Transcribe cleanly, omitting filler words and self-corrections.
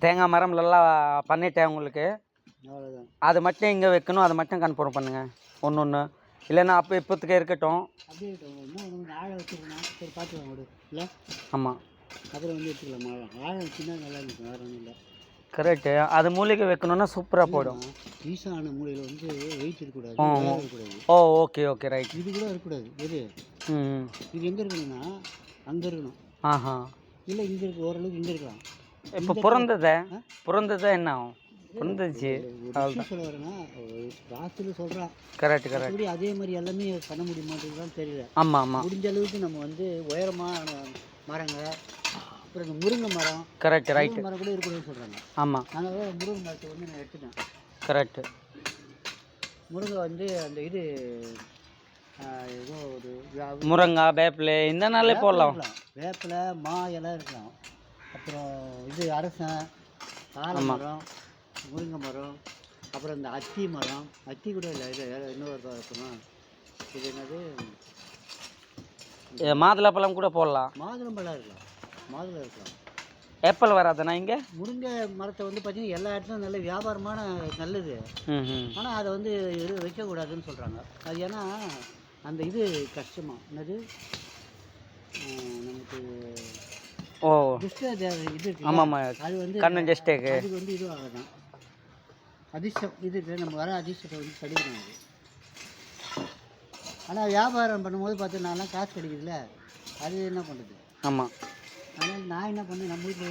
தேங்காய் மரம் நல்லா பண்ணிட்டேன் உங்களுக்கு. அவ்வளோதான். அது மட்டும் இங்கே வைக்கணும், அதை மட்டும் கன்ஃபார்ம் பண்ணுங்கள் ஒன்று ஒன்று. இல்லைன்னா அப்போ இப்போத்துக்கே இருக்கட்டும். அப்படியே இன்னும் ஆழம் வச்சுருக்கணும். சரி பார்த்துக்கலாம் விடு. இல்லை ஆமாம் அப்புறம் வந்து எடுத்துக்கலாம். ஆழம் வச்சுன்னா நல்லா இருக்கும், வேறு ஒன்றும் இல்லை. கரெக்டு. அது மூலிகை வைக்கணுன்னா சூப்பராக போயிடும். ஈசான மூலையில் வந்து வெயிட் இருக்கக்கூடாது, இருக்கக்கூடாது. ஓ ஓகே ஓகே ரைட். இது கூட இருக்கக்கூடாது. எது இது எங்கே இருக்கணும்னா அங்கே இருக்கணும். ஆஹா இல்லை இங்கே இருக்கு, ஓரளவுக்கு இங்கே இருக்கலாம். இப்போ பிறந்ததே என்ன ஆகும்? பிறந்துச்சு சொல்ல வரேன்னா ராசியில் சொல்கிறான். Correct correct. அதே மாதிரி எல்லாமே பண்ண முடியுமான்னு தெரியல. ஆமாம் ஆமாம். முடிஞ்ச அளவுக்கு நம்ம வந்து உயரமான மரங்கள், அப்புறம் இந்த முருங்கை மரம். Correct right. மரம் கூட இருக்கணும்னு சொல்கிறாங்க. ஆமாம் அதனால முருங்கை மரத்தை வந்து நான் எடுத்துட்டேன். கரெக்டு. முருங்கை வந்து அந்த இது ஏதோ ஒரு முருங்கை வேப்பிலை இந்த நாளே போடலாம். வேப்பிலை மா எல்லாம் இருக்கலாம். அப்புறம் இது அரசன், ஆலமரம், முருங்கை மரம், அப்புறம் இந்த அத்தி மரம். அத்தி கூட இல்லை, இது இன்னொரு இருக்கணும். இது என்னது மாதுளப்பழம் கூட போடலாம். மாதுளம்பழம் இருக்கலாம், மாதுளம் இருக்கலாம். ஏப்பல் வராதுண்ணா இங்கே. முருங்கை மரத்தை வந்து பார்த்தீங்கன்னா எல்லா இடத்துலையும் நல்ல வியாபாரமான நல்லது. ஆனால் அதை வந்து வைக்கக்கூடாதுன்னு சொல்கிறாங்க. அது ஏன்னா அந்த இது கஷ்டமா என்னது நமக்கு இது ஆமாம் அது வந்து கண்ணன் ஜஸ்டேக்கு அது வந்து இதுவாக தான் அதிர்ஷ்டம். இதுக்கு நம்ம வர அதிர்ஷ்டத்தை வந்து கிடைக்கணும் அது. ஆனால் வியாபாரம் பண்ணும்போது பார்த்து நான்லாம் காசு கிடைக்குதுல்ல, அது என்ன பண்ணுறது? ஆமாம். அதனால் நான் என்ன பண்ணேன், நம்ம வீட்டில்